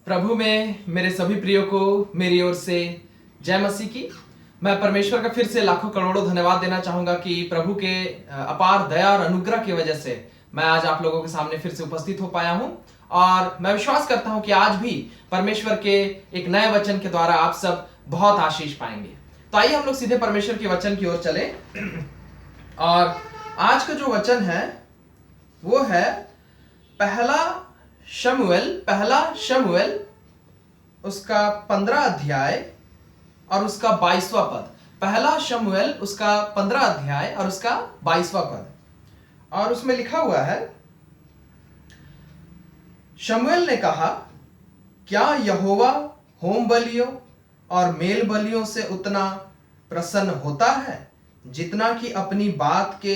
प्रभु में मेरे सभी प्रियो को मेरी ओर से जय मसीह की। मैं परमेश्वर का फिर से लाखों करोड़ों धन्यवाद देना चाहूंगा कि प्रभु के अपार दया और अनुग्रह की वजह से मैं आज आप लोगों के सामने फिर से उपस्थित हो पाया हूं और मैं विश्वास करता हूं कि आज भी परमेश्वर के एक नए वचन के द्वारा आप सब बहुत आशीष पाएंगे। तो आइए हम लोग सीधे परमेश्वर के वचन की ओर चले। और आज का जो वचन है वो है पहला शमूएल उसका 15 अध्याय और उसका 22वां पद। पहला शमूएल उसका 15 अध्याय और उसका 22वां पद। और उसमें लिखा हुआ है, शमूएल ने कहा, क्या यहोवा होम बलियों और मेल बलियों से उतना प्रसन्न होता है जितना कि अपनी बात के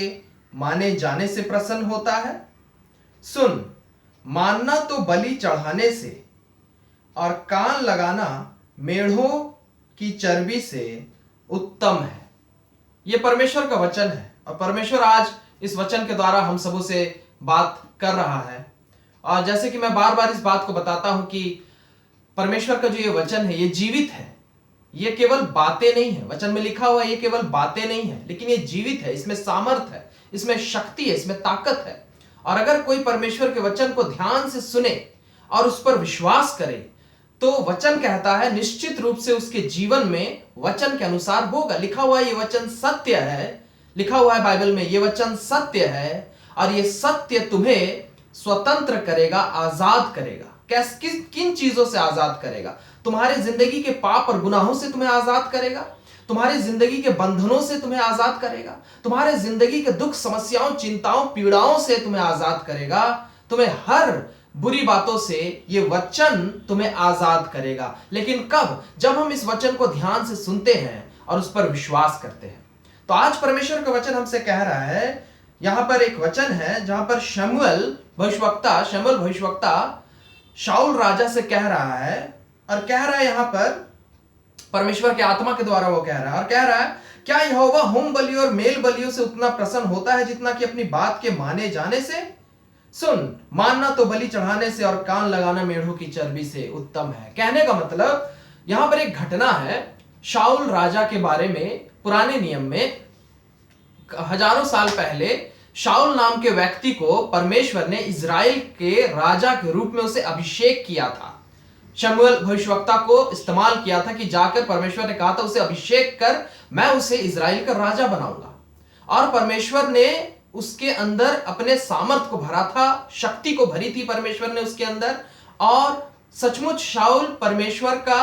माने जाने से प्रसन्न होता है? सुन, मानना तो बलि चढ़ाने से और कान लगाना मेढ़ों की चर्बी से उत्तम है। यह परमेश्वर का वचन है और परमेश्वर आज इस वचन के द्वारा हम सबों से बात कर रहा है। और जैसे कि मैं बार बार इस बात को बताता हूं कि परमेश्वर का जो ये वचन है ये जीवित है। ये केवल बातें नहीं है, वचन में लिखा हुआ ये केवल बातें नहीं है, लेकिन ये जीवित है। इसमें सामर्थ है, इसमें शक्ति है, इसमें ताकत है। और अगर कोई परमेश्वर के वचन को ध्यान से सुने और उस पर विश्वास करे तो वचन कहता है निश्चित रूप से उसके जीवन में वचन के अनुसार होगा। लिखा हुआ ये वचन सत्य है, लिखा हुआ है बाइबल में ये वचन सत्य है और ये सत्य तुम्हें स्वतंत्र करेगा, आजाद करेगा। किन चीजों से आजाद करेगा? तुम्हारे जिंदगी के पाप और गुनाहों से तुम्हें आजाद करेगा, तुम्हारी जिंदगी के बंधनों से तुम्हें आजाद करेगा, तुम्हारे जिंदगी के दुख, समस्याओं, चिंताओं, पीड़ाओं से तुम्हें आजाद करेगा, तुम्हें हर बुरी बातों से ये वचन तुम्हें आजाद करेगा। लेकिन कब? जब हम इस वचन को ध्यान से सुनते हैं और उस पर विश्वास करते हैं। तो आज परमेश्वर का वचन हमसे कह रहा है, यहां पर एक वचन है जहां पर शमूएल भविष्यवक्ता शाऊल राजा से कह रहा है और कह रहा है, यहां पर परमेश्वर के आत्मा के द्वारा वो कह रहा है और कह रहा है, क्या यहोवा होम बलियों और मेल बलियों से उतना प्रसन्न होता है जितना कि अपनी बात के माने जाने से? सुन, मानना तो बलि चढ़ाने से और कान लगाना मेढ़ों की चर्बी से उत्तम है। कहने का मतलब यहां पर एक घटना है शाऊल राजा के बारे में। पुराने नियम में हजारों साल पहले शाऊल नाम के व्यक्ति को परमेश्वर ने इजराइल के राजा के रूप में उसे अभिषेक किया था। शमूएल भविष्यवक्ता को इस्तेमाल किया था कि जाकर परमेश्वर ने कहा था उसे अभिषेक कर, मैं उसे इजराइल का राजा बनाऊंगा। और परमेश्वर ने उसके अंदर अपने सामर्थ को भरा था, शक्ति को भरी थी परमेश्वर ने उसके अंदर। और सचमुच शाऊल परमेश्वर का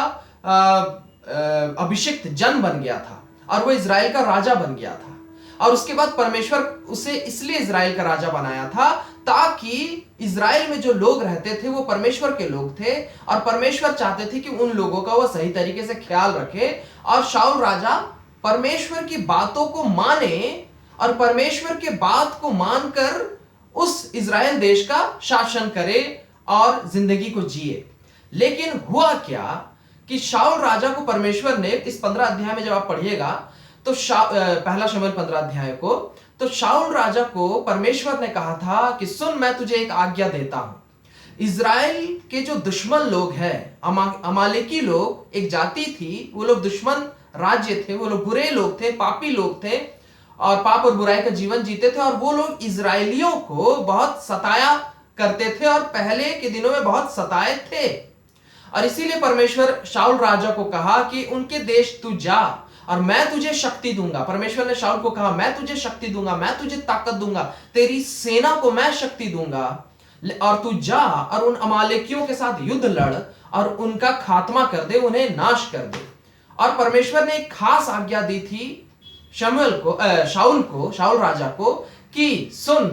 अभिषिक्त जन बन गया था और वो इजराइल का राजा बन गया था। और उसके बाद परमेश्वर उसे इसलिए इजराइल का राजा बनाया था ताकि इजराइल में जो लोग रहते थे वो परमेश्वर के लोग थे और परमेश्वर चाहते थे कि उन लोगों का वो सही तरीके से ख्याल रखे। और शाऊल राजा परमेश्वर की बातों को माने और परमेश्वर के बात को मानकर उस इजराइल देश का शासन करे और जिंदगी को जिए। लेकिन हुआ क्या कि शाऊल राजा को परमेश्वर ने इस 15 अध्याय में जब आप पढ़िएगा तो पहला शमूएल 15 अध्याय को, तो शाऊल राजा को परमेश्वर ने कहा था कि सुन, मैं तुझे एक आज्ञा देता हूं। इजराइल के जो दुश्मन लोग हैं, अमालेकी लोग एक जाति थी, वो लोग दुश्मन राज्य थे, वो लोग बुरे लोग थे, पापी लोग थे और पाप और बुराई का जीवन जीते थे। और वो लोग इजराइलियों को बहुत सताया करते थे और पहले के दिनों में बहुत सताए थे। और इसीलिए परमेश्वर शाऊल राजा को कहा कि उनके देश तू जा और मैं तुझे शक्ति दूंगा। परमेश्वर ने शाऊल को कहा, मैं तुझे शक्ति दूंगा, मैं तुझे ताकत दूंगा, तेरी सेना को मैं शक्ति दूंगा और तू जा और उन अमालेकियों के साथ युद्ध लड़ और उनका खात्मा कर दे, उन्हें नाश कर दे। और परमेश्वर ने एक खास आज्ञा दी थी शाऊल राजा को कि सुन,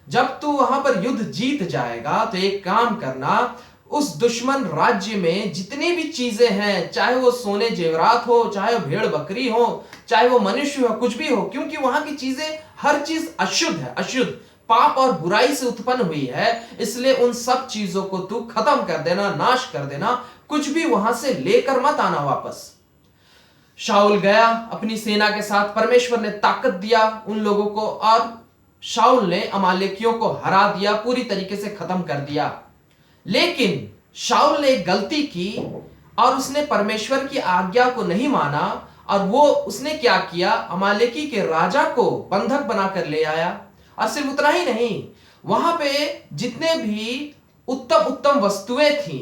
जब तू वहां पर युद्ध जीत जाएगा तो एक काम करना, उस दुश्मन राज्य में जितनी भी चीजें हैं, चाहे वो सोने जेवरात हो, चाहे वो भेड़ बकरी हो, चाहे वो मनुष्य हो, कुछ भी हो, क्योंकि वहां की चीजें हर चीज अशुद्ध है, अशुद्ध पाप और बुराई से उत्पन्न हुई है, इसलिए उन सब चीजों को तू खत्म कर देना, नाश कर देना, कुछ भी वहां से लेकर मत आना वापस। शाऊल गया अपनी सेना के साथ, परमेश्वर ने ताकत दिया उन लोगों को और शाऊल ने अमालेकियों को हरा दिया, पूरी तरीके से खत्म कर दिया। लेकिन शाऊल ने एक गलती की और उसने परमेश्वर की आज्ञा को नहीं माना, और वो उसने क्या किया, अमालेकी के राजा को बंधक बनाकर ले आया। और सिर्फ उतना ही नहीं, वहां पे जितने भी उत्तम उत्तम वस्तुएं थी,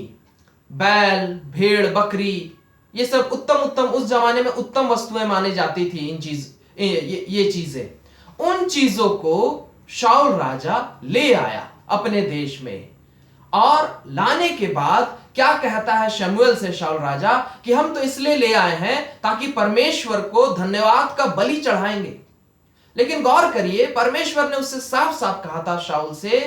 बैल, भेड़, बकरी, ये सब उत्तम उत्तम, उस जमाने में उत्तम वस्तुएं मानी जाती थी। ये चीजें, उन चीजों को शाऊल राजा ले आया अपने देश में। और लाने के बाद क्या कहता है शमूएल से शाऊल राजा कि हम तो इसलिए ले आए हैं ताकि परमेश्वर को धन्यवाद का बलि चढ़ाएंगे। लेकिन गौर करिए, परमेश्वर ने उससे साफ साफ कहा था शाऊल से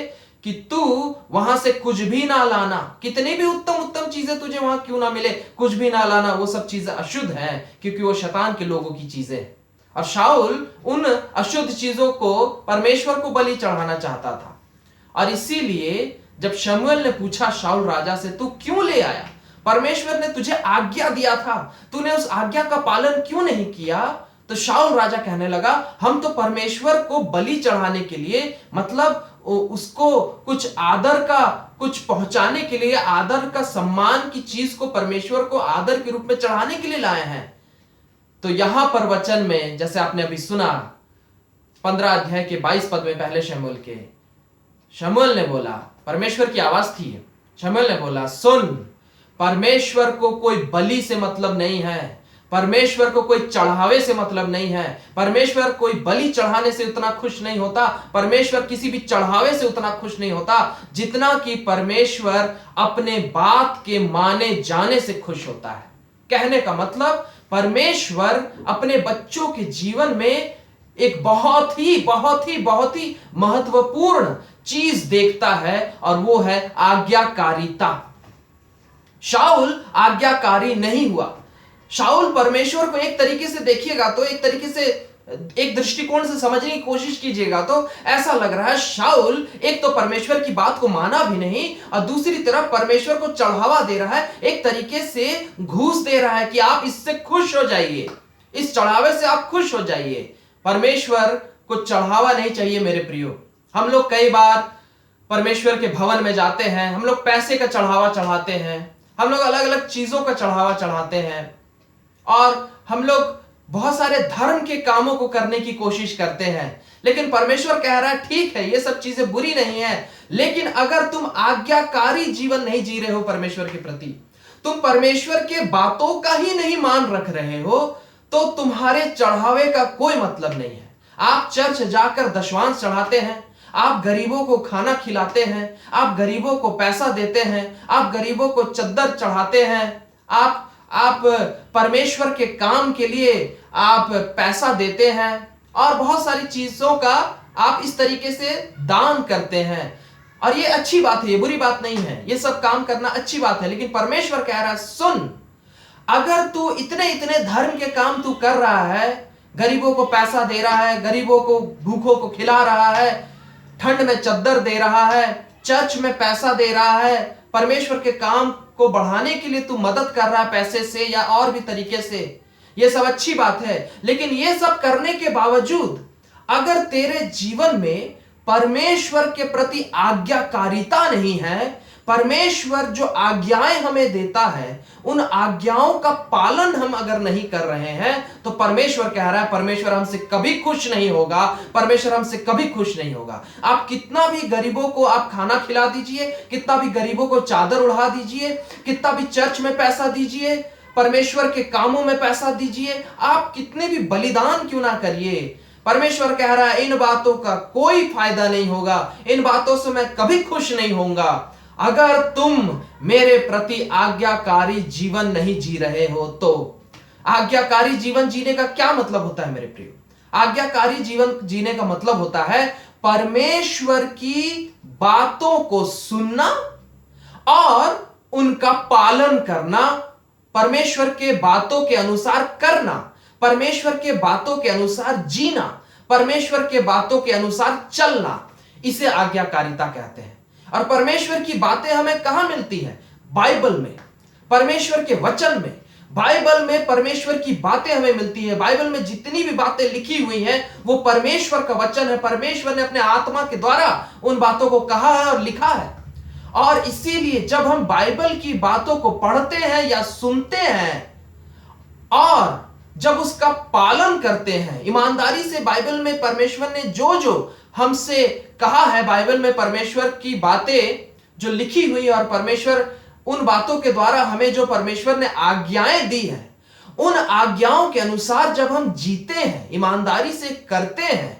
कि तू वहां से कुछ भी ना लाना, कितनी भी उत्तम उत्तम चीजें तुझे वहां क्यों ना मिले, कुछ भी ना लाना, वो सब चीजें अशुद्ध हैं, क्योंकि वो शैतान के लोगों की चीजें। और शाऊल उन अशुद्ध चीजों को परमेश्वर को बलि चढ़ाना चाहता था। और इसीलिए जब शमूएल ने पूछा शाऊल राजा से, तू क्यों ले आया, परमेश्वर ने तुझे आज्ञा दिया था, तूने उस आज्ञा का पालन क्यों नहीं किया, तो शाऊल राजा कहने लगा, हम तो परमेश्वर को बलि चढ़ाने के लिए, मतलब उसको कुछ आदर का, कुछ पहुंचाने के लिए, आदर का, सम्मान की चीज को परमेश्वर को आदर के रूप में चढ़ाने के लिए लाए हैं। तो यहां पर वचन में, जैसे आपने अभी सुना 15 अध्याय के 22 पद में, पहले शमूएल ने बोला, परमेश्वर की आवाज थी, शमूएल ने बोला, सुन, परमेश्वर को कोई बलि से मतलब नहीं है, परमेश्वर को कोई चढ़ावे से मतलब नहीं है, परमेश्वर कोई बलि चढ़ाने से उतना खुश नहीं होता, परमेश्वर किसी भी चढ़ावे से उतना खुश नहीं होता जितना कि परमेश्वर अपने बात के माने जाने से खुश होता है। कहने का मतलब, परमेश्वर अपने बच्चों के जीवन में एक बहुत ही महत्वपूर्ण चीज देखता है, और वो है आज्ञाकारिता। शाऊल आज्ञाकारी नहीं हुआ। शाऊल परमेश्वर को एक तरीके से देखिएगा तो, एक तरीके से, एक दृष्टिकोण से समझने की कोशिश कीजिएगा तो ऐसा लग रहा है शाऊल एक तो परमेश्वर की बात को माना भी नहीं, और दूसरी तरफ परमेश्वर को चढ़ावा दे रहा है, एक तरीके से घूस दे रहा है कि आप इससे खुश हो जाइए, इस चढ़ावे से आप खुश हो जाइए। परमेश्वर को चढ़ावा नहीं चाहिए मेरे प्रियो। हम लोग कई बार परमेश्वर के भवन में जाते हैं, हम लोग पैसे का चढ़ावा चढ़ाते हैं, हम लोग अलग अलग चीजों का चढ़ावा चढ़ाते हैं, और हम लोग बहुत सारे धर्म के कामों को करने की कोशिश करते हैं। लेकिन परमेश्वर कह रहा है, ठीक है, ये सब चीजें बुरी नहीं है, लेकिन अगर तुम आज्ञाकारी जीवन नहीं जी रहे हो परमेश्वर के प्रति, तुम परमेश्वर के बातों का ही नहीं मान रख रहे हो, तो तुम्हारे चढ़ावे का कोई मतलब नहीं है। आप चर्च जाकर दशवांश चढ़ाते हैं, आप गरीबों को खाना खिलाते हैं, आप गरीबों को पैसा देते हैं, आप गरीबों को चद्दर चढ़ाते हैं, आप परमेश्वर के काम के लिए आप पैसा देते हैं, और बहुत सारी चीजों का आप इस तरीके से दान करते हैं। और ये अच्छी बात है, ये बुरी बात नहीं है, ये सब काम करना अच्छी बात है। लेकिन परमेश्वर कह रहा है, सुन, अगर तू इतने इतने धर्म के काम तू कर रहा है, गरीबों को पैसा दे रहा है, गरीबों को, भूखों को खिला रहा है, ठंड में चद्दर दे रहा है, चर्च में पैसा दे रहा है, परमेश्वर के काम को बढ़ाने के लिए तू मदद कर रहा है पैसे से या और भी तरीके से, ये सब अच्छी बात है। लेकिन ये सब करने के बावजूद अगर तेरे जीवन में परमेश्वर के प्रति आज्ञाकारिता नहीं है, परमेश्वर जो आज्ञाएं हमें देता है, उन आज्ञाओं का पालन हम अगर नहीं कर रहे हैं, तो परमेश्वर कह रहा है, परमेश्वर हमसे कभी खुश नहीं होगा, परमेश्वर हमसे कभी खुश नहीं होगा। आप कितना भी गरीबों को आप खाना खिला दीजिए, कितना भी गरीबों को चादर उड़ा दीजिए, कितना भी चर्च में पैसा दीजिए, परमेश्वर के कामों में पैसा दीजिए, आप कितने भी बलिदान क्यों ना करिए, परमेश्वर कह रहा है, इन बातों का कोई फायदा नहीं होगा, इन बातों से मैं कभी खुश नहीं होऊंगा अगर तुम मेरे प्रति आज्ञाकारी जीवन नहीं जी रहे हो। तो आज्ञाकारी जीवन जीने का क्या मतलब होता है मेरे प्रियो? आज्ञाकारी जीवन जीने का मतलब होता है परमेश्वर की बातों को सुनना और उनका पालन करना, परमेश्वर के बातों के अनुसार करना, परमेश्वर के बातों के अनुसार जीना, परमेश्वर के बातों के अनुसार चलना, इसे आज्ञाकारिता कहते हैं। और परमेश्वर की बातें हमें कहां मिलती हैं? बाइबल में, परमेश्वर के वचन में। बाइबल में परमेश्वर की बातें हमें मिलती है। बाइबल में जितनी भी बातें लिखी हुई हैं वो परमेश्वर का वचन है। परमेश्वर ने अपने आत्मा के द्वारा उन बातों को कहा है और लिखा है। और इसीलिए जब हम बाइबल की बातों को पढ़ते हैं या सुनते हैं और जब उसका पालन करते हैं ईमानदारी से, बाइबल में परमेश्वर ने जो जो हमसे कहा है, बाइबल में परमेश्वर की बातें जो लिखी हुई और परमेश्वर उन बातों के द्वारा हमें जो परमेश्वर ने आज्ञाएं दी हैं, उन आज्ञाओं के अनुसार जब हम जीते हैं, ईमानदारी से करते हैं,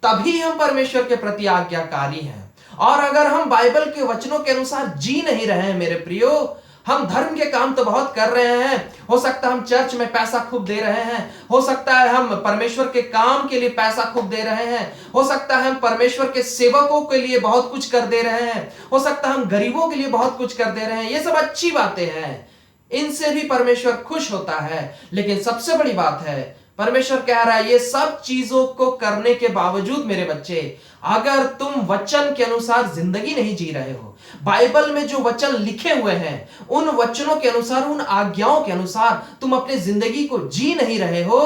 तभी हम परमेश्वर के प्रति आज्ञाकारी हैं। और अगर हम बाइबल के वचनों के अनुसार जी नहीं रहे हैं मेरे प्रियो, हम धर्म के काम तो बहुत कर रहे हैं, हो सकता है हम चर्च में पैसा खूब दे रहे हैं, हो सकता है हम परमेश्वर के काम के लिए पैसा खूब दे रहे हैं, हो सकता है हम परमेश्वर के सेवकों के लिए बहुत कुछ कर दे रहे हैं, हो सकता है हम गरीबों के लिए बहुत कुछ कर दे रहे हैं। ये सब अच्छी बातें हैं, इनसे भी परमेश्वर खुश होता है। लेकिन सबसे बड़ी बात है, परमेश्वर कह रहा है ये सब चीजों को करने के बावजूद मेरे बच्चे, अगर तुम वचन के अनुसार जिंदगी नहीं जी रहे हो, बाइबल में जो वचन लिखे हुए हैं उन वचनों के अनुसार, उन आज्ञाओं के अनुसार तुम अपनी जिंदगी को जी नहीं रहे हो,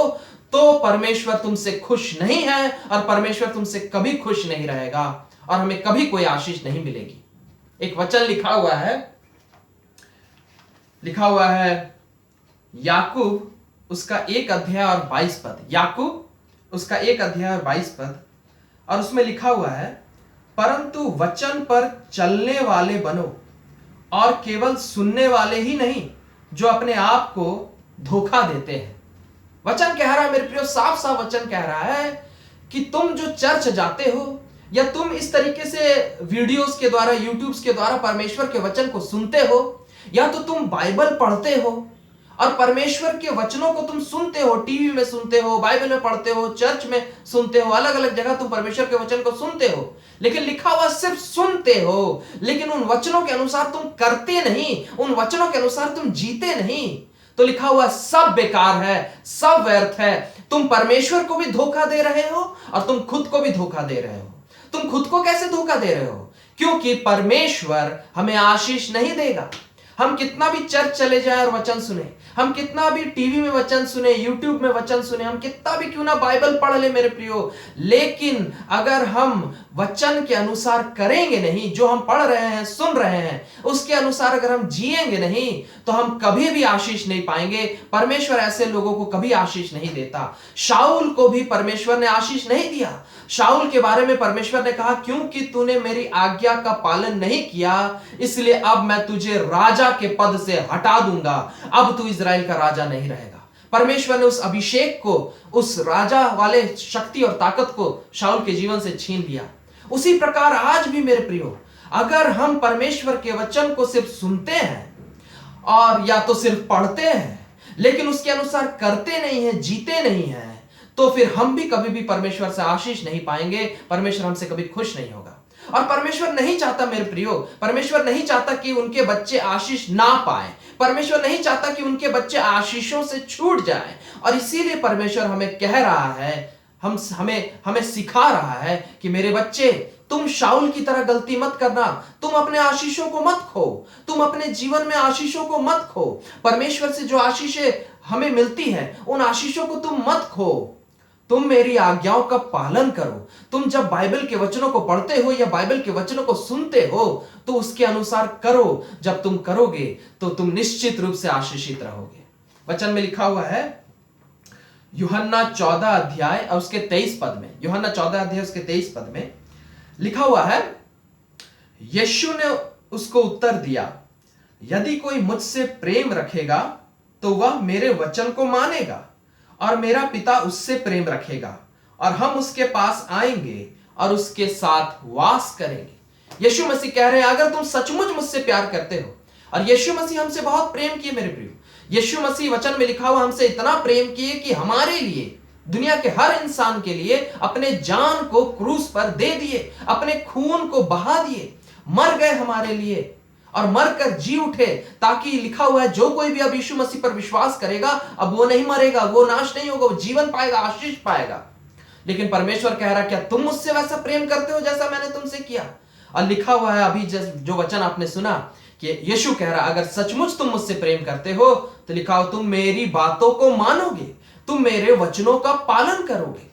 तो परमेश्वर तुमसे खुश नहीं है और परमेश्वर तुमसे कभी खुश नहीं रहेगा और हमें कभी कोई आशीष नहीं मिलेगी। एक वचन लिखा हुआ है याकूब उसका 1 अध्याय और 22 पद, याकूब उसका 1 अध्याय और 22 पद, और उसमें लिखा हुआ है, परंतु वचन पर चलने वाले बनो और केवल सुनने वाले ही नहीं जो अपने आप को धोखा देते हैं। वचन कह रहा है मेरे प्रियो, साफ साफ वचन कह रहा है कि तुम जो चर्च जाते हो या तुम इस तरीके से वीडियोस के द्वारा, यूट्यूब्स के द्वारा परमेश्वर के वचन को सुनते हो, या तो तुम बाइबल पढ़ते हो और परमेश्वर के वचनों को तुम सुनते हो, टीवी में सुनते हो, बाइबल में पढ़ते हो, चर्च में सुनते हो, अलग अलग जगह तुम परमेश्वर के वचन को सुनते हो, लेकिन लिखा हुआ सिर्फ सुनते हो, लेकिन उन वचनों के अनुसार तुम करते नहीं, उन वचनों के अनुसार तुम जीते नहीं, तो लिखा हुआ सब बेकार है, सब व्यर्थ है। तुम परमेश्वर को भी धोखा दे रहे हो और तुम खुद को भी धोखा दे रहे हो। तुम खुद को कैसे धोखा दे रहे हो? क्योंकि परमेश्वर हमें आशीष नहीं देगा। हम कितना भी चर्च चले जाएं और वचन सुने, हम कितना भी टीवी में वचन सुने, यूट्यूब में वचन सुने, हम कितना भी क्यों ना बाइबल पढ़ ले मेरे प्रियो, लेकिन अगर हम वचन के अनुसार करेंगे नहीं, जो हम पढ़ रहे हैं, सुन रहे हैं, उसके अनुसार अगर हम जिएंगे नहीं, तो हम कभी भी आशीष नहीं पाएंगे। परमेश्वर ऐसे लोगों को कभी आशीष नहीं देता। शाऊल को भी परमेश्वर ने आशीष नहीं दिया। शाऊल के बारे में परमेश्वर ने कहा, क्योंकि तूने मेरी आज्ञा का पालन नहीं किया, इसलिए अब मैं तुझे राजा के पद से हटा दूंगा, अब तू इजराइल का राजा नहीं रहेगा। परमेश्वर ने उस अभिषेक को, उस राजा वाले शक्ति और ताकत को शाऊल के जीवन से छीन लिया। उसी प्रकार आज भी मेरे प्रियो, अगर हम परमेश्वर के वचन को सिर्फ सुनते हैं और या तो सिर्फ पढ़ते हैं, लेकिन उसके अनुसार करते नहीं हैं, जीते नहीं हैं, तो फिर हम भी कभी भी परमेश्वर से आशीष नहीं पाएंगे, परमेश्वर हमसे कभी खुश नहीं होगा। और परमेश्वर नहीं चाहता मेरे प्रियो, परमेश्वर नहीं चाहता कि उनके बच्चे आशीष ना पाएं, परमेश्वर नहीं चाहता कि उनके बच्चे आशीषों से छूट जाएं। और इसीलिए परमेश्वर हमें कह रहा है, हमें सिखा रहा है कि मेरे बच्चे, तुम शाऊल की तरह गलती मत करना, तुम अपने आशीषों को मत खो, तुम अपने जीवन में आशीषों को मत खो। परमेश्वर से जो आशीषें हमें मिलती है, उन आशीषों को तुम मत खो। तुम मेरी आज्ञाओं का पालन करो। तुम जब बाइबल के वचनों को पढ़ते हो या बाइबल के वचनों को सुनते हो, तो उसके अनुसार करो। जब तुम करोगे तो तुम निश्चित रूप से आशीषित रहोगे। वचन में लिखा हुआ है यूहन्ना 14 अध्याय और उसके 23 पद में, यूहन्ना 14 अध्याय उसके 23 पद में लिखा हुआ है, यीशु ने उसको उत्तर दिया, यदि कोई मुझसे प्रेम रखेगा तो वह मेरे वचन को मानेगा और मेरा पिता उससे प्रेम रखेगा और हम उसके पास आएंगे और उसके साथ वास करेंगे। यीशु मसीह कह रहे हैं, अगर तुम सचमुच मुझसे प्यार करते हो, और यीशु मसीह हमसे बहुत प्रेम किए मेरे प्रियो, यीशु मसीह वचन में लिखा हुआ हमसे इतना प्रेम किए कि हमारे लिए, दुनिया के हर इंसान के लिए अपने जान को क्रूस पर दे दिए, अपने खून को बहा दिए, मर गए हमारे लिए और मरकर जी उठे, ताकि लिखा हुआ है जो कोई भी अब यीशु मसीह पर विश्वास करेगा, अब वो नहीं मरेगा, वो नाश नहीं होगा, वो जीवन पाएगा, आशीष पाएगा। लेकिन परमेश्वर कह रहा, क्या तुम मुझसे वैसा प्रेम करते हो जैसा मैंने तुमसे किया? और लिखा हुआ है अभी जो वचन आपने सुना कि यीशु कह रहा, अगर सचमुच तुम मुझसे प्रेम करते हो तो लिखा हो तुम मेरी बातों को मानोगे, तुम मेरे वचनों का पालन करोगे।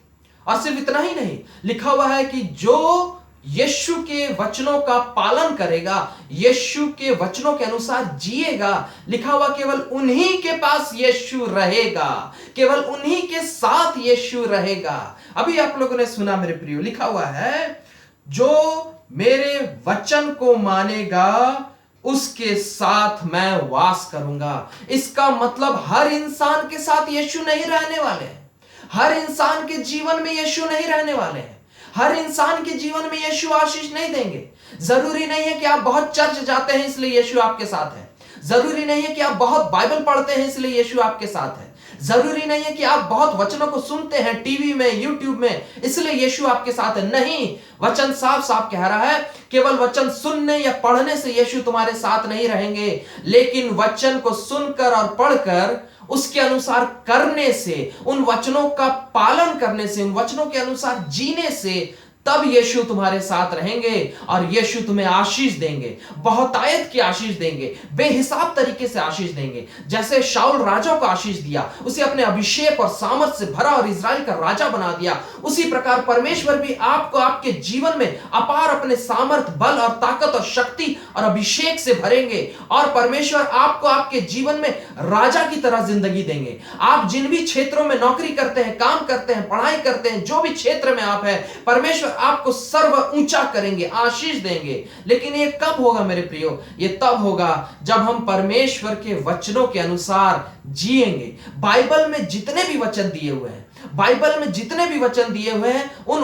और सिर्फ इतना ही नहीं, लिखा हुआ है कि जो यीशु के वचनों का पालन करेगा, यीशु के वचनों के अनुसार जिएगा, लिखा हुआ केवल उन्हीं के पास यीशु रहेगा, केवल उन्हीं के साथ यीशु रहेगा। अभी आप लोगों ने सुना मेरे प्रियो, लिखा हुआ है जो मेरे वचन को मानेगा उसके साथ मैं वास करूंगा। इसका मतलब हर इंसान के साथ यीशु नहीं रहने वाले हैं, हर इंसान के जीवन में यीशु नहीं रहने वाले हैं, हर इंसान के जीवन में यीशु आशीष नहीं देंगे। जरूरी नहीं है कि आप बहुत चर्च जाते हैं इसलिए यीशु आपके साथ है, जरूरी नहीं है कि आप बहुत बाइबल पढ़ते हैं इसलिए यीशु आपके साथ है, जरूरी नहीं है कि आप बहुत वचनों को सुनते हैं टीवी में, यूट्यूब में, इसलिए यीशु आपके साथ है। नहीं, वचन साफ साफ कह रहा है केवल वचन सुनने या पढ़ने से यीशु तुम्हारे साथ नहीं रहेंगे, लेकिन वचन को सुनकर और पढ़कर उसके अनुसार करने से, उन वचनों का पालन करने से, उन वचनों के अनुसार जीने से, तब यीशु तुम्हारे साथ रहेंगे और यीशु तुम्हें आशीष देंगे, बहुतायत की आशीष देंगे, बेहिसाब तरीके से आशीष देंगे। जैसे शाऊल राजा को आशीष दिया, उसे अपने अभिषेक और सामर्थ से भरा और इजराइल का राजा बना दिया, उसी प्रकार परमेश्वर भी आपको आपके जीवन में अपार अपने सामर्थ, बल और ताकत और शक्ति और अभिषेक से भरेंगे और परमेश्वर आपको आपके जीवन में राजा की तरह जिंदगी देंगे। आप जिन भी क्षेत्रों में नौकरी करते हैं, काम करते हैं, पढ़ाई करते हैं, जो भी क्षेत्र में आप हैं, परमेश्वर आपको सर्व ऊंचा करेंगे, आशीष देंगे। लेकिन ये कब होगा मेरे प्रियो? ये तब होगा जब हम परमेश्वर के वचनों के अनुसार जिएंगे। बाइबल में जितने भी वचन दिए हुए हैं, बाइबल में जितने भी वचन दिए हुए हैं, उन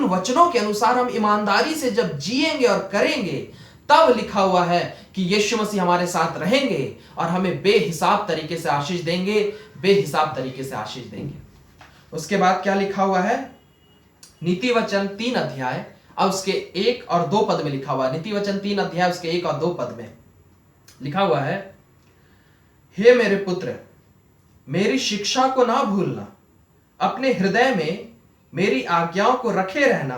वचनों के अनुसार हम ईमानदारी से जब जिएंगे और करेंगे, तब लिखा हुआ है कि यीशु मसीह हमारे साथ रहेंगे और हमें बेहिसाब तरीके से आशीष देंगे, बेहिसाब तरीके से आशीष देंगे। उसके बाद क्या लिखा हुआ है? नीति वचन 3 अध्याय और उसके 1 और 2 पद में लिखा हुआ है। नीति वचन 3 अध्याय उसके 1 और 2 पद में लिखा हुआ है, हे मेरे पुत्र, मेरी शिक्षा को ना भूलना, अपने हृदय में मेरी आज्ञाओं को रखे रहना,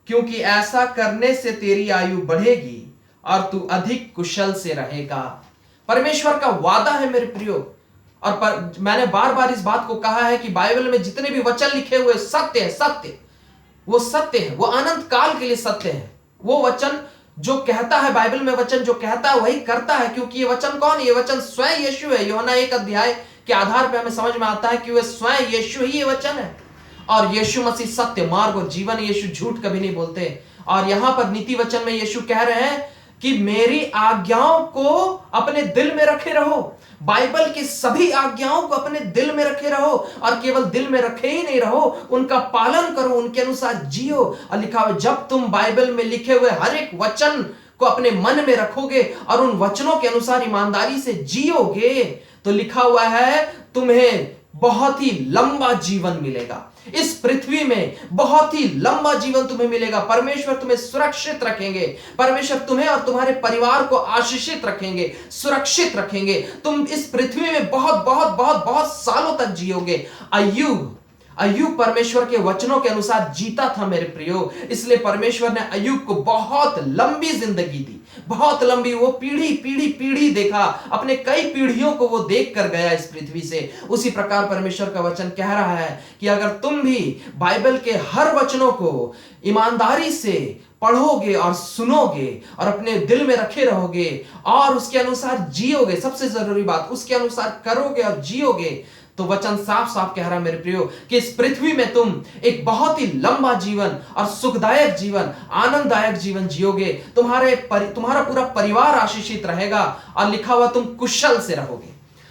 क्योंकि ऐसा करने से तेरी आयु बढ़ेगी और तू अधिक कुशल से रहेगा। परमेश्वर का वादा है मेरे प्रियो, और मैंने बार बार इस बात को कहा है कि बाइबल में जितने भी वचन लिखे हुए सत्य है, सत्य, वो सत्य है, वो अनंत काल के लिए सत्य है। वो वचन जो कहता है, बाइबल में वचन जो कहता है वही करता है, क्योंकि ये वचन कौन है? ये वचन स्वयं यीशु है। यूहन्ना 1 अध्याय के आधार पर हमें समझ में आता है कि वह स्वयं यीशु ही ये वचन है। और यीशु मसीह सत्य, मार्ग और जीवन, यीशु झूठ कभी नहीं बोलते। और यहां पर नीति वचन में यीशु कह रहे हैं कि मेरी आज्ञाओं को अपने दिल में रखे रहो। बाइबल की सभी आज्ञाओं को अपने दिल में रखे रहो, और केवल दिल में रखे ही नहीं रहो, उनका पालन करो, उनके अनुसार जियो। और लिखा हुआ, जब तुम बाइबल में लिखे हुए हर एक वचन को अपने मन में रखोगे और उन वचनों के अनुसार ईमानदारी से जियोगे, तो लिखा हुआ है तुम्हें बहुत ही लंबा जीवन मिलेगा। इस पृथ्वी में बहुत ही लंबा जीवन तुम्हें मिलेगा। परमेश्वर तुम्हें सुरक्षित रखेंगे, परमेश्वर तुम्हें और तुम्हारे परिवार को आशीषित रखेंगे, सुरक्षित रखेंगे। तुम इस पृथ्वी में बहुत बहुत बहुत बहुत सालों तक जियोगे। अय्यूब परमेश्वर के वचनों के अनुसार जीता था मेरे प्रियो, इसलिए परमेश्वर ने अय्यूब को बहुत लंबी जिंदगी दी, बहुत लंबी। वो पीढ़ी देखा, अपने कई पीढ़ियों को वो देख कर गया इस पृथ्वी से। उसी प्रकार परमेश्वर का वचन कह रहा है कि अगर तुम भी बाइबल के हर वचनों को ईमानदारी से पढ़ोगे और सुनोगे और अपने दिल में रखे रहोगे और उसके अनुसार जियोगे, सबसे जरूरी बात, उसके अनुसार करोगे और जियोगे, तो वचन साफ साफ कह रहा है मेरे प्रियो कि इस पृथ्वी में तुम एक बहुत ही लंबा जीवन और सुखदायक जीवन, आनंददायक जीवन जियोगे। तुम्हारा पूरा परिवार आशीषित रहेगा। और लिखा हुआ तुम कुशल से रहोगे,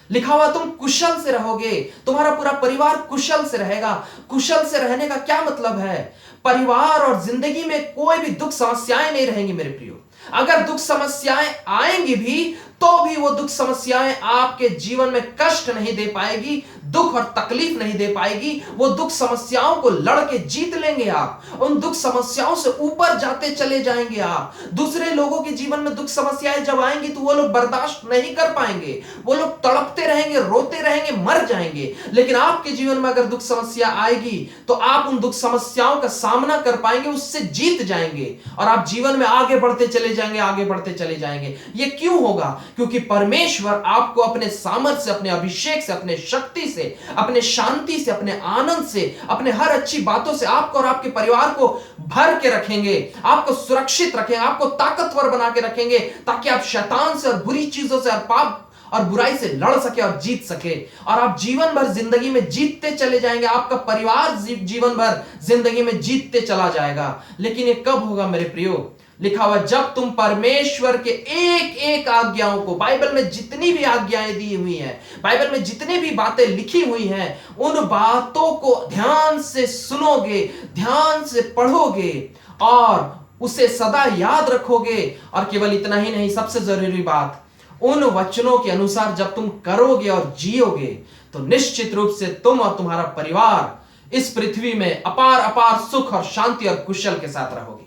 लिखा हुआ तुम कुशल से रहोगे, तुम्हारा पूरा परिवार कुशल से रहेगा। कुशल से रहने का क्या मतलब है? परिवार और जिंदगी में कोई भी दुख समस्याएं नहीं रहेंगी मेरे प्रियो। अगर दुख समस्याएं आएंगी भी तो भी वो दुख समस्याएं आपके जीवन में कष्ट नहीं दे पाएगी, दुख और तकलीफ नहीं दे पाएगी। वो दुख समस्याओं को लड़के जीत लेंगे आप, उन दुख समस्याओं से ऊपर जाते चले जाएंगे आप। दूसरे लोगों के जीवन में दुख समस्याएं जब आएंगी तो वो लोग बर्दाश्त नहीं कर पाएंगे, वो लोग तड़पते रहेंगे, रोते रहेंगे, मर जाएंगे। लेकिन आपके जीवन में अगर दुख समस्या आएगी तो आप उन दुख समस्याओं का सामना कर पाएंगे, उससे जीत जाएंगे और आप जीवन में आगे बढ़ते चले जाएंगे, आगे बढ़ते चले जाएंगे। ये क्यों होगा? क्योंकि परमेश्वर आपको अपने सामर्थ से, अपने अभिषेक से, अपने शक्ति से, अपने शांति से, अपने आनंद से, अपने हर अच्छी बातों से आपको और आपके परिवार को भर के रखेंगे, आपको सुरक्षित रखेंगे, आपको ताकतवर बना के रखेंगे, ताकि आप शैतान से और बुरी चीजों से और पाप और बुराई से लड़ सके और जीत सके। और आप जीवन भर जिंदगी में जीतते चले जाएंगे, आपका परिवार जीवन भर जिंदगी में जीतते चला जाएगा। लेकिन ये कब होगा मेरे प्रियो? लिखा हुआ, जब तुम परमेश्वर के एक एक आज्ञाओं को, बाइबल में जितनी भी आज्ञाएं दी हुई हैं, बाइबल में जितनी भी बातें लिखी हुई हैं, उन बातों को ध्यान से सुनोगे, ध्यान से पढ़ोगे और उसे सदा याद रखोगे। और केवल इतना ही नहीं, सबसे जरूरी बात, उन वचनों के अनुसार जब तुम करोगे और जियोगे, तो निश्चित रूप से तुम और तुम्हारा परिवार इस पृथ्वी में अपार अपार सुख और शांति और कुशल के साथ रहोगे।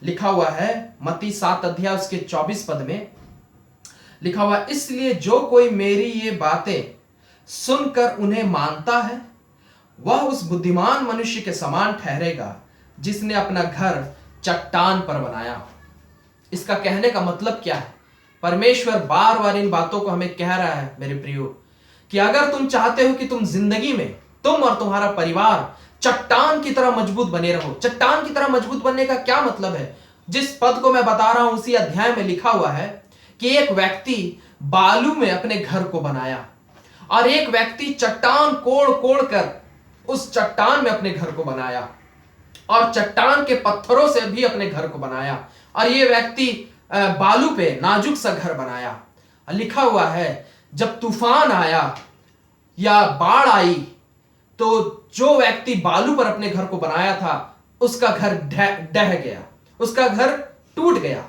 लिखा हुआ है मत्ती 7 अध्याय उसके 24 पद में लिखा हुआ, इसलिए जो कोई मेरी ये बातें सुनकर उन्हें मानता है, वह उस बुद्धिमान मनुष्य के समान ठहरेगा जिसने अपना घर चट्टान पर बनाया। इसका कहने का मतलब क्या है? परमेश्वर बार बार इन बातों को हमें कह रहा है मेरे प्रियो, कि अगर तुम चाहते हो कि तुम जिंदगी में, तुम और तुम्हारा परिवार चट्टान की तरह मजबूत बने रहो। चट्टान की तरह मजबूत बनने का क्या मतलब है? जिस पद को मैं बता रहा हूं उसी अध्याय में लिखा हुआ है कि एक व्यक्ति बालू में अपने घर को बनाया और एक व्यक्ति चट्टान कोड़ कोड़ कर उस चट्टान में अपने घर को बनाया और चट्टान के पत्थरों से भी अपने घर को बनाया, और ये व्यक्ति बालू पे नाजुक सा घर बनाया। लिखा हुआ है जब तूफान आया या बाढ़ आई तो जो व्यक्ति बालू पर अपने घर को बनाया था उसका घर ढह गया, उसका घर टूट गया।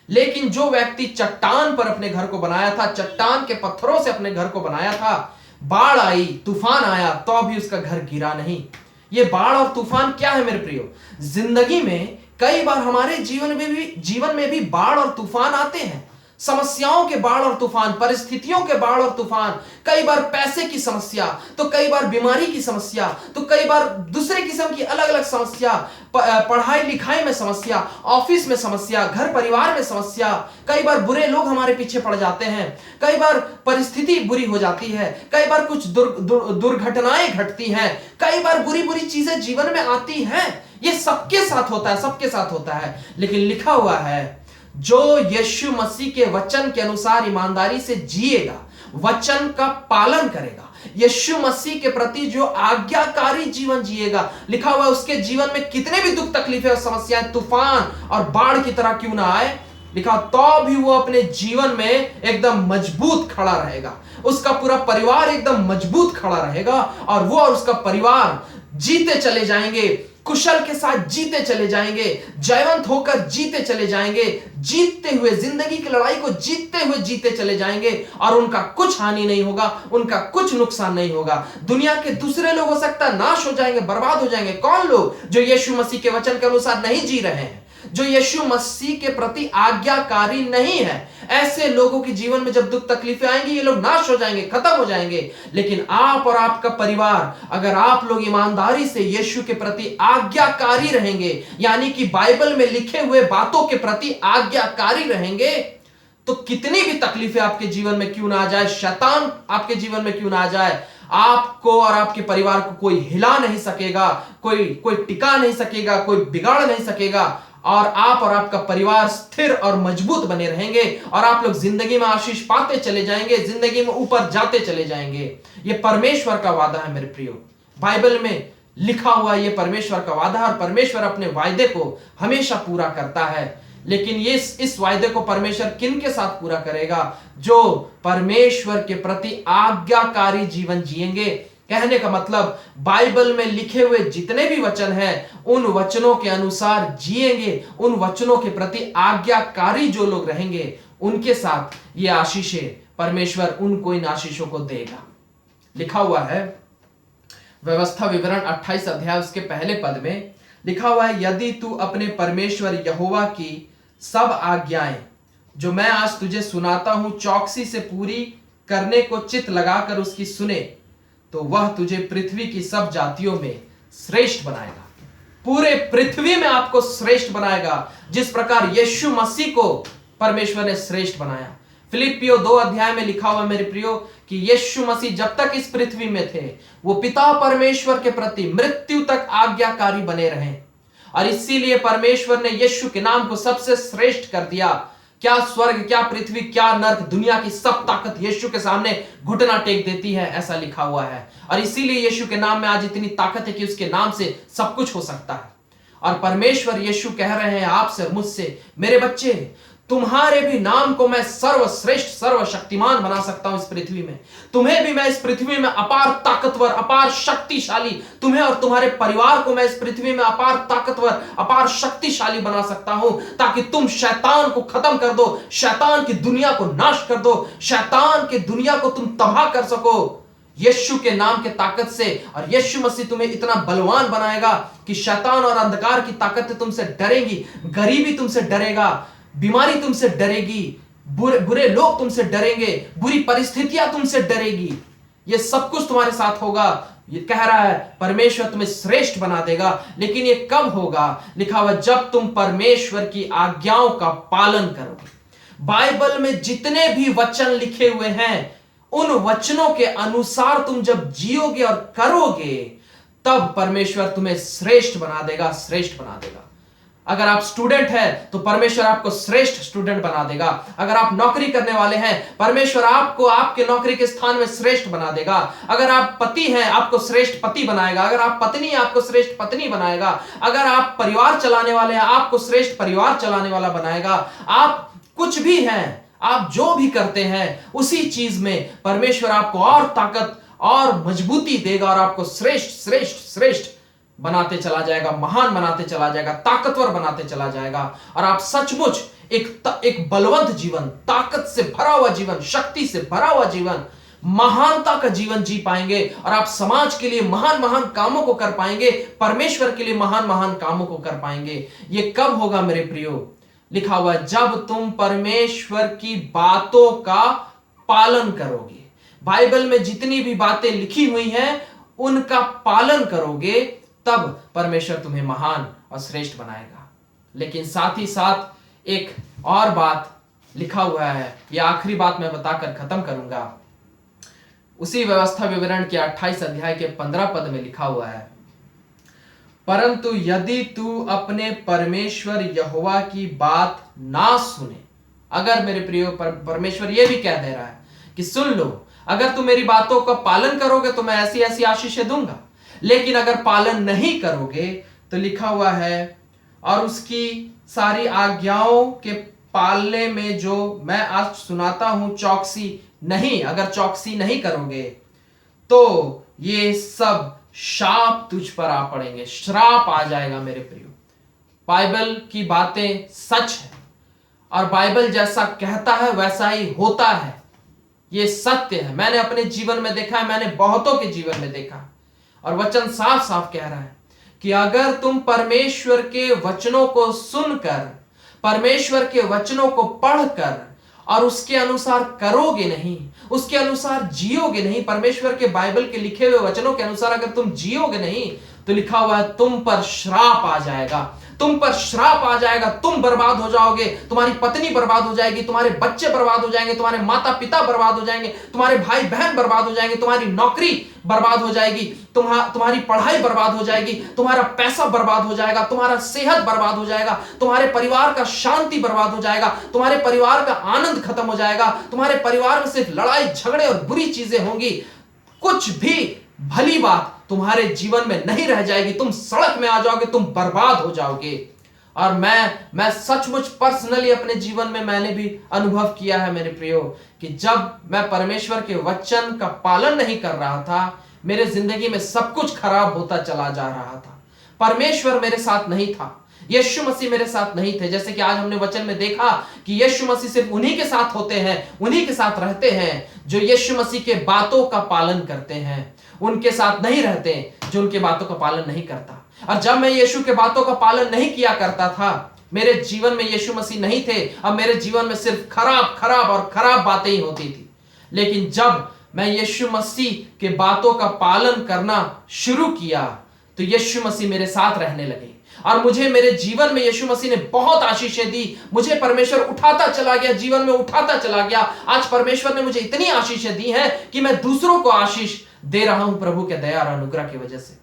लेकिन जो व्यक्ति चट्टान पर अपने घर को बनाया था, चट्टान के पत्थरों से अपने घर को बनाया था, बाढ़ आई, तूफान आया तो भी उसका घर गिरा नहीं। ये बाढ़ और तूफान क्या है मेरे प्रियो? जिंदगी में कई बार हमारे जीवन में भी बाढ़ और तूफान आते हैं। समस्याओं के बाढ़ और तूफान, परिस्थितियों के बाढ़ और तूफान, कई बार पैसे की समस्या, तो कई बार बीमारी की समस्या, तो कई बार दूसरे किस्म की अलग अलग समस्या, पढ़ाई लिखाई में समस्या, ऑफिस में समस्या, घर परिवार में समस्या, कई बार बुरे लोग हमारे पीछे पड़ जाते हैं, कई बार परिस्थिति बुरी हो जाती है, कई बार कुछ दुर्घटनाएं घटती हैं, कई बार बुरी बुरी चीजें जीवन में आती हैं। ये सबके साथ होता है, सबके साथ होता है। लेकिन लिखा हुआ है जो यीशु मसीह के वचन के अनुसार ईमानदारी से जिएगा, वचन का पालन करेगा, यीशु मसीह के प्रति जो आज्ञाकारी जीवन जिएगा, लिखा हुआ है उसके जीवन में कितने भी दुख तकलीफें और समस्याएं, तूफान और बाढ़ की तरह क्यों ना आए, लिखा तो भी वो अपने जीवन में एकदम मजबूत खड़ा रहेगा, उसका पूरा परिवार एकदम मजबूत खड़ा रहेगा और वो और उसका परिवार जीते चले जाएंगे, कुशल के साथ जीते चले जाएंगे, जयवंत होकर जीते चले जाएंगे, जीतते हुए, जिंदगी की लड़ाई को जीतते हुए जीते चले जाएंगे और उनका कुछ हानि नहीं होगा, उनका कुछ नुकसान नहीं होगा। दुनिया के दूसरे लोग हो सकता है नाश हो जाएंगे, बर्बाद हो जाएंगे। कौन लोग? जो यीशु मसीह के वचन के अनुसार नहीं जी रहे हैं, जो यीशु मसीह के प्रति आज्ञाकारी नहीं है। ऐसे लोगों के जीवन में जब दुख तकलीफें आएंगी, ये लोग नाश हो जाएंगे, खत्म हो जाएंगे। लेकिन आप और आपका परिवार, अगर आप लोग ईमानदारी से यीशु के प्रति आज्ञाकारी रहेंगे, यानी कि बाइबल में लिखे हुए बातों के प्रति आज्ञाकारी रहेंगे, तो कितनी भी तकलीफें आपके जीवन में क्यों ना आ जाए, शैतान आपके जीवन में क्यों ना आ जाए, आपको और आपके परिवार को कोई हिला नहीं सकेगा, कोई टिका नहीं सकेगा, कोई बिगाड़ नहीं सकेगा, और आप और आपका परिवार स्थिर और मजबूत बने रहेंगे और आप लोग जिंदगी में आशीष पाते चले जाएंगे, जिंदगी में ऊपर जाते चले जाएंगे। ये परमेश्वर का वादा है मेरे प्रियो, बाइबल में लिखा हुआ ये परमेश्वर का वादा है और परमेश्वर अपने वायदे को हमेशा पूरा करता है। लेकिन ये इस वायदे को परमेश्वर किन के साथ पूरा करेगा? जो परमेश्वर के प्रति आज्ञाकारी जीवन जिएंगे। कहने का मतलब बाइबल में लिखे हुए जितने भी वचन हैं उन वचनों के अनुसार जिएंगे, उन वचनों के प्रति आज्ञाकारी जो लोग रहेंगे, उनके साथ ये आशीषें परमेश्वर उनको इन आशीषों को देगा। लिखा हुआ है व्यवस्था विवरण 28 अध्याय उसके पहले पद में लिखा हुआ है, यदि तू अपने परमेश्वर यहोवा की सब आज्ञाएं जो मैं आज तुझे सुनाता हूं चौकसी से पूरी करने को चित्त लगाकर उसकी सुने, तो वह तुझे पृथ्वी की सब जातियों में श्रेष्ठ बनाएगा। पूरे पृथ्वी में आपको श्रेष्ठ बनाएगा, जिस प्रकार यीशु मसीह को परमेश्वर ने श्रेष्ठ बनाया। फिलिपियो 2 अध्याय में लिखा हुआ मेरे प्रियो कि यीशु मसीह जब तक इस पृथ्वी में थे वो पिता परमेश्वर के प्रति मृत्यु तक आज्ञाकारी बने रहे और इसीलिए परमेश्वर ने यीशु के नाम को सबसे श्रेष्ठ कर दिया। क्या स्वर्ग, क्या पृथ्वी, क्या नर्क, दुनिया की सब ताकत यीशु के सामने घुटना टेक देती है, ऐसा लिखा हुआ है। और इसीलिए यीशु के नाम में आज इतनी ताकत है कि उसके नाम से सब कुछ हो सकता है। और परमेश्वर यीशु कह रहे हैं आपसे और मुझसे, मेरे बच्चे, तुम्हारे भी नाम को मैं सर्वश्रेष्ठ सर्वशक्तिमान बना सकता हूं इस पृथ्वी में। तुम्हें भी मैं इस पृथ्वी में अपार ताकतवर, अपार शक्तिशाली, तुम्हें और तुम्हारे परिवार को मैं इस पृथ्वी में अपार ताकतवर, अपार शक्तिशाली बना सकता हूं, ताकि तुम शैतान को खत्म कर दो, शैतान की दुनिया को नाश कर दो, शैतान की दुनिया को तुम तबाह कर सको यीशु के नाम के ताकत से। और यीशु मसीह तुम्हें इतना बलवान बनाएगा कि शैतान और अंधकार की ताकतें तुमसे डरेंगी, गरीबी तुमसे डरेगा, बीमारी तुमसे डरेगी, बुरे लोग तुमसे डरेंगे, बुरी परिस्थितियां तुमसे डरेगी। ये सब कुछ तुम्हारे साथ होगा। ये कह रहा है परमेश्वर तुम्हें श्रेष्ठ बना देगा। लेकिन ये कब होगा? लिखा हुआ, जब तुम परमेश्वर की आज्ञाओं का पालन करोगे। बाइबल में जितने भी वचन लिखे हुए हैं, उन वचनों के अनुसार तुम जब जियोगे और करोगे, तब परमेश्वर तुम्हें श्रेष्ठ बना देगा, श्रेष्ठ बना देगा। अगर आप स्टूडेंट हैं तो परमेश्वर आपको श्रेष्ठ स्टूडेंट बना देगा। अगर आप नौकरी करने वाले हैं, परमेश्वर आपको आपके नौकरी के स्थान में श्रेष्ठ बना देगा। अगर आप पति हैं, आपको श्रेष्ठ पति बनाएगा। अगर आप पत्नी हैं, आपको श्रेष्ठ पत्नी बनाएगा। अगर आप परिवार चलाने वाले हैं, आपको श्रेष्ठ परिवार चलाने वाला बनाएगा। आप कुछ भी हैं, आप जो भी करते हैं, उसी चीज में परमेश्वर आपको और ताकत और मजबूती देगा और आपको श्रेष्ठ श्रेष्ठ श्रेष्ठ बनाते चला जाएगा, महान बनाते चला जाएगा, ताकतवर बनाते चला जाएगा। और आप सचमुच एक बलवंत जीवन, ताकत से भरा हुआ जीवन, शक्ति से भरा हुआ जीवन, महानता का जीवन जी पाएंगे। और आप समाज के लिए महान महान कामों को कर पाएंगे, परमेश्वर के लिए महान महान कामों को कर पाएंगे। ये कब होगा मेरे प्रियो? लिखा हुआ है, जब तुम परमेश्वर की बातों का पालन करोगे। बाइबल में जितनी भी बातें लिखी हुई हैं, उनका पालन करोगे, तब परमेश्वर तुम्हें महान और श्रेष्ठ बनाएगा। लेकिन साथ ही साथ एक और बात लिखा हुआ है, यह आखिरी बात मैं बताकर खत्म करूंगा। उसी व्यवस्था विवरण के 28 अध्याय के 15 पद में लिखा हुआ है, परंतु यदि तू अपने परमेश्वर यहोवा की बात ना सुने। अगर मेरे प्रियो परमेश्वर यह भी कह दे रहा है कि सुन लो, अगर तू मेरी बातों का पालन करोगे तो मैं ऐसी ऐसी आशीषें दूंगा। लेकिन अगर पालन नहीं करोगे तो लिखा हुआ है, और उसकी सारी आज्ञाओं के पालने में जो मैं आज सुनाता हूं चौकसी नहीं, अगर चौकसी नहीं करोगे तो ये सब शाप तुझ पर आ पड़ेंगे, श्राप आ जाएगा मेरे प्रियो। बाइबल की बातें सच है और बाइबल जैसा कहता है वैसा ही होता है। ये सत्य है, मैंने अपने जीवन में देखा है, मैंने बहुतों के जीवन में देखा। और वचन साफ साफ कह रहा है कि अगर तुम परमेश्वर के वचनों को सुनकर, परमेश्वर के वचनों को पढ़कर और उसके अनुसार करोगे नहीं, उसके अनुसार जियोगे नहीं, परमेश्वर के बाइबल के लिखे हुए वचनों के अनुसार अगर तुम जियोगे नहीं, तो लिखा हुआ है तुम पर श्राप आ जाएगा, तुम पर श्राप आ जाएगा, तुम बर्बाद हो जाओगे, तुम्हारी पत्नी बर्बाद हो जाएगी, तुम्हारे बच्चे बर्बाद हो जाएंगे, तुम्हारे माता पिता बर्बाद हो जाएंगे, तुम्हारे भाई बहन बर्बाद हो जाएंगे, तुम्हारी नौकरी बर्बाद हो जाएगी, तुम्हारी पढ़ाई बर्बाद हो जाएगी, तुम्हारा पैसा बर्बाद हो जाएगा, तुम्हारा सेहत बर्बाद हो जाएगा, तुम्हारे परिवार का शांति बर्बाद हो जाएगा, तुम्हारे परिवार का आनंद खत्म हो जाएगा, तुम्हारे परिवार में सिर्फ लड़ाई झगड़े और बुरी चीजें होंगी, कुछ भी भली बात तुम्हारे जीवन में नहीं रह जाएगी, तुम सड़क में आ जाओगे, तुम बर्बाद हो जाओगे। और मैं सचमुच पर्सनली अपने जीवन में मैंने भी अनुभव किया है मेरे प्रियो, कि जब मैं परमेश्वर के वचन का पालन नहीं कर रहा था, मेरे जिंदगी में सब कुछ खराब होता चला जा रहा था। परमेश्वर मेरे साथ नहीं था, यीशु मसीह मेरे साथ नहीं थे। जैसे कि आज हमने वचन में देखा कि यीशु मसीह सिर्फ उन्हीं के साथ होते हैं, उन्हीं के साथ रहते हैं जो यीशु मसीह के बातों का पालन करते हैं, उनके साथ नहीं रहते जो उनके बातों का पालन नहीं करता। और जब मैं यीशु के बातों का पालन नहीं किया करता था, मेरे जीवन में यीशु मसीह नहीं थे, अब मेरे जीवन में सिर्फ खराब खराब और खराब बातें ही होती थी। लेकिन जब मैं यीशु मसीह के बातों का पालन करना शुरू किया, तो यीशु मसीह मेरे साथ रहने लगे और मुझे मेरे जीवन में यीशु मसीह ने बहुत आशीषें दी। मुझे परमेश्वर उठाता चला गया, जीवन में उठाता चला गया। आज परमेश्वर ने मुझे इतनी आशीषें दी हैं कि मैं दूसरों को आशीष दे रहा हूं प्रभु के दया और अनुग्रह की वजह से।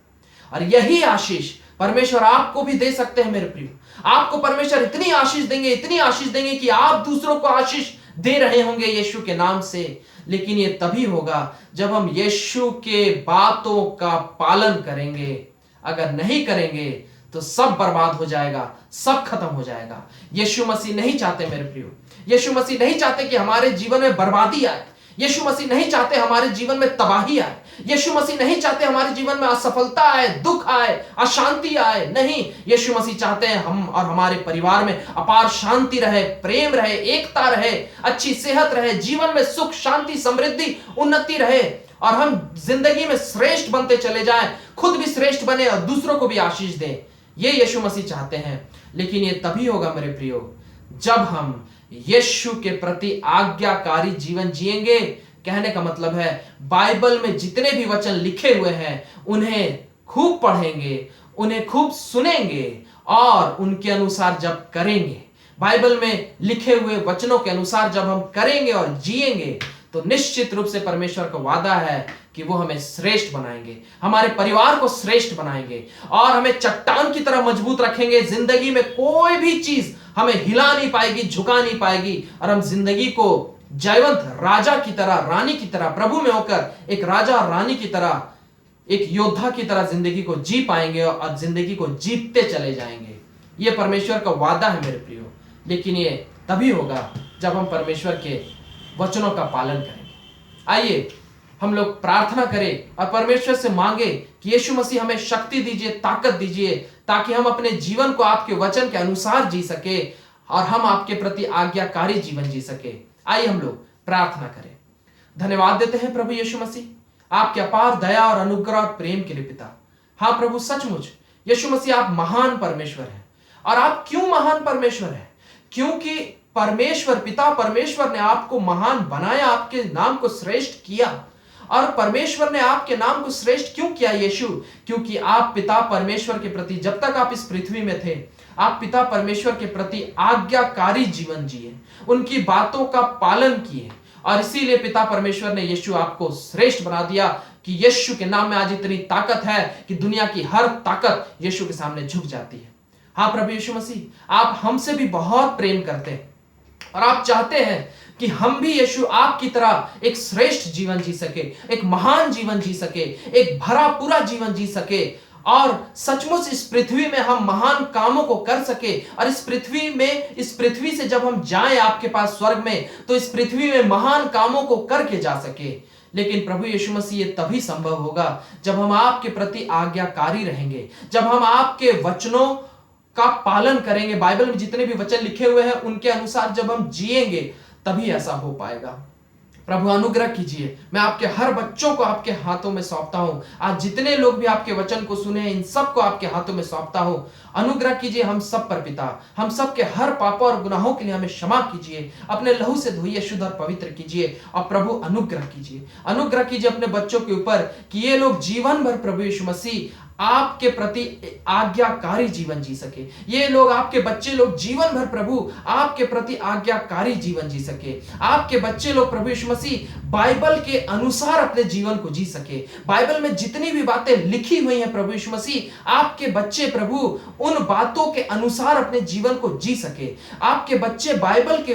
और यही आशीष परमेश्वर आपको भी दे सकते हैं मेरे प्रियो। आपको परमेश्वर इतनी आशीष देंगे, इतनी आशीष देंगे कि आप दूसरों को आशीष दे रहे होंगे यीशु के नाम से। लेकिन ये तभी होगा जब हम यीशु के बातों का पालन करेंगे। अगर नहीं करेंगे तो सब बर्बाद हो जाएगा, सब खत्म हो जाएगा। यीशु मसीह नहीं चाहते मेरे प्रियो, यीशु मसीह नहीं चाहते कि हमारे जीवन में बर्बादी आए। यीशु मसीह नहीं चाहते हमारे जीवन में तबाही आए। यीशु मसीह नहीं चाहते हमारे जीवन में असफलता आए, दुख आए, अशांति आए। नहीं, यीशु मसीह चाहते हैं हम और हमारे परिवार में अपार शांति रहे, प्रेम रहे, एकता रहे, अच्छी सेहत रहे, जीवन में सुख, शांति, समृद्धि, उन्नति रहे और हम जिंदगी में श्रेष्ठ बनते चले जाएं, खुद भी श्रेष्ठ बने और दूसरों को भी आशीष दें। ये यीशु मसीह चाहते हैं। लेकिन ये तभी होगा मेरे प्रियो जब हम यीशु के प्रति आज्ञाकारी जीवन जिएंगे। कहने का मतलब है बाइबल में जितने भी वचन लिखे हुए हैं उन्हें खूब पढ़ेंगे, उन्हें खूब सुनेंगे और उनके अनुसार जब करेंगे, बाइबल में लिखे हुए वचनों के अनुसार जब हम करेंगे और जिएंगे तो निश्चित रूप से परमेश्वर का वादा है कि वो हमें श्रेष्ठ बनाएंगे, हमारे परिवार को श्रेष्ठ बनाएंगे और हमें चट्टान की तरह मजबूत रखेंगे। जिंदगी में कोई भी चीज हमें हिला नहीं पाएगी, झुका नहीं पाएगी और हम जिंदगी को जयवंत राजा की तरह, रानी की तरह, प्रभु में होकर एक राजा रानी की तरह, एक योद्धा की तरह जिंदगी को जी पाएंगे और जिंदगी को जीतते चले जाएंगे। ये परमेश्वर का वादा है मेरे प्रियो। लेकिन ये तभी होगा जब हम परमेश्वर के वचनों का पालन करेंगे। आइए हम लोग प्रार्थना करें और परमेश्वर से मांगे कि यीशु मसीह हमें शक्ति दीजिए, ताकत दीजिए, ताकि हम अपने जीवन को आपके वचन के अनुसार जी सके और हम आपके प्रति आज्ञाकारी जीवन जी सके। आइए हम लोग प्रार्थना करें। धन्यवाद देते हैं प्रभु यीशु मसीह आपके अपार दया और अनुग्रह और प्रेम के लिए पिता। हाँ प्रभु, सचमुच यीशु मसीह आप महान परमेश्वर हैं। और आप क्यों महान परमेश्वर हैं? क्योंकि परमेश्वर पिता, परमेश्वर ने आपको महान बनाया, आपके नाम को श्रेष्ठ किया। और परमेश्वर ने आपके नाम को श्रेष्ठ क्यों किया यीशु? क्योंकि आप पिता परमेश्वर के प्रति, जब तक आप इस पृथ्वी में थे, आप पिता परमेश्वर के प्रति आज्ञाकारी जीवन जिए, उनकी बातों का पालन किए और इसीलिए पिता परमेश्वर ने यीशु आपको श्रेष्ठ बना दिया कि यीशु के नाम में आज इतनी ताकत है कि दुनिया की हर ताकत यीशु के सामने झुक जाती है। हाँ प्रभु यीशु मसीह, आप हमसे भी बहुत प्रेम करते हैं और आप चाहते हैं कि हम भी यीशु आपकी तरह एक श्रेष्ठ जीवन जी सके, एक महान जीवन जी सके, एक भरा पूरा जीवन जी सके और सचमुच इस पृथ्वी में हम महान कामों को कर सके। और इस पृथ्वी से जब हम जाएं आपके पास स्वर्ग में, तो इस पृथ्वी में महान कामों को करके जा सके। लेकिन प्रभु यीशु मसीह ये तभी संभव होगा जब हम आपके प्रति आज्ञाकारी रहेंगे, जब हम आपके वचनों का पालन करेंगे, बाइबल में जितने भी वचन लिखे हुए हैं उनके अनुसार जब हम जिएंगे तभी ऐसा हो पाएगा। प्रभु अनुग्रह कीजिए। मैं आपके हर बच्चों को आपके हाथों में सौंपता हूं। आज जितने लोग भी आपके वचन को सुने हैं, इन सबको आपके हाथों में सौंपता हूं। अनुग्रह कीजिए हम सब पर पिता, हम सब के हर पापों और गुनाहों के लिए हमें क्षमा कीजिए, अपने लहू से धोइए, शुद्ध और पवित्र कीजिए। और प्रभु अनुग्रह कीजिए अपने बच्चों के ऊपर कि ये लोग जीवन भर प्रभु यीशु मसीह आपके प्रति आज्ञाकारी जीवन जी सके। ये लोग, आपके बच्चे लोग जीवन भर प्रभु आपके प्रति आज्ञाकारी जीवन जी सके। आपके बच्चे लोग प्रभु यीशु मसीह बाइबल के अनुसार अपने जीवन को जी सके। बाइबल में जितनी भी बातें लिखी हुई हैं प्रभु यीशु मसीह, आपके बच्चे प्रभु उन बातों के अनुसार अपने जीवन को जी सके। आपके बच्चे बाइबल के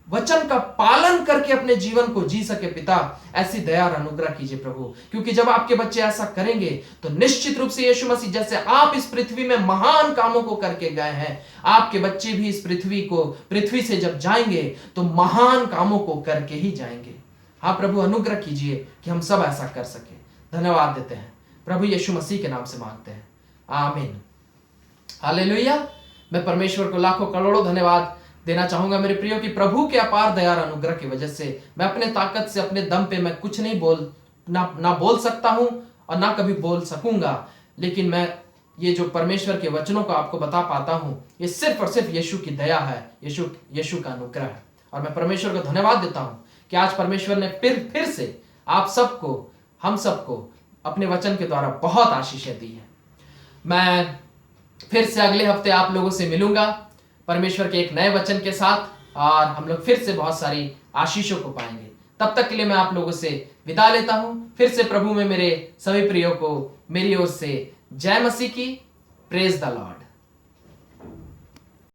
वचन का पालन करके अपने जीवन को जी सके। पिता ऐसी दया और अनुग्रह कीजिए प्रभु, क्योंकि जब आपके बच्चे ऐसा करेंगे तो निश्चित रूप से यीशु मसीह जैसे आप इस पृथ्वी में महान कामों को करके गए हैं, आपके बच्चे भी इस पृथ्वी से जब जाएंगे तो महान कामों को करके ही जाएंगे। हाँ प्रभु अनुग्रह कीजिए कि हम सब ऐसा कर सके। धन्यवाद देते हैं प्रभु यीशु मसीह के नाम से मांगते हैं, आमीन। हालेलुया। मैं परमेश्वर को लाखों करोड़ों धन्यवाद देना चाहूंगा मेरे प्रियो कि प्रभु के अपार दया और अनुग्रह की वजह से मैं अपने ताकत से, अपने दम पे मैं कुछ नहीं ना बोल सकता हूं और ना कभी बोल सकूंगा। लेकिन मैं ये जो परमेश्वर के वचनों को आपको बता पाता हूं, ये सिर्फ और सिर्फ यीशु की दया है, यीशु का अनुग्रह है। और मैं परमेश्वर को धन्यवाद देता हूं कि आज परमेश्वर ने फिर से आप सबको, हम सबको अपने वचन के द्वारा बहुत आशीषें दी है। मैं फिर से अगले हफ्ते आप लोगों से मिलूंगा परमेश्वर के एक नए वचन के साथ और हम लोग फिर से बहुत सारी आशीषों को पाएंगे। तब तक के लिए मैं आप लोगों से विदा लेता हूं। फिर से प्रभु में मेरे सभी प्रियों को मेरी ओर से जय मसीह की। Praise the Lord.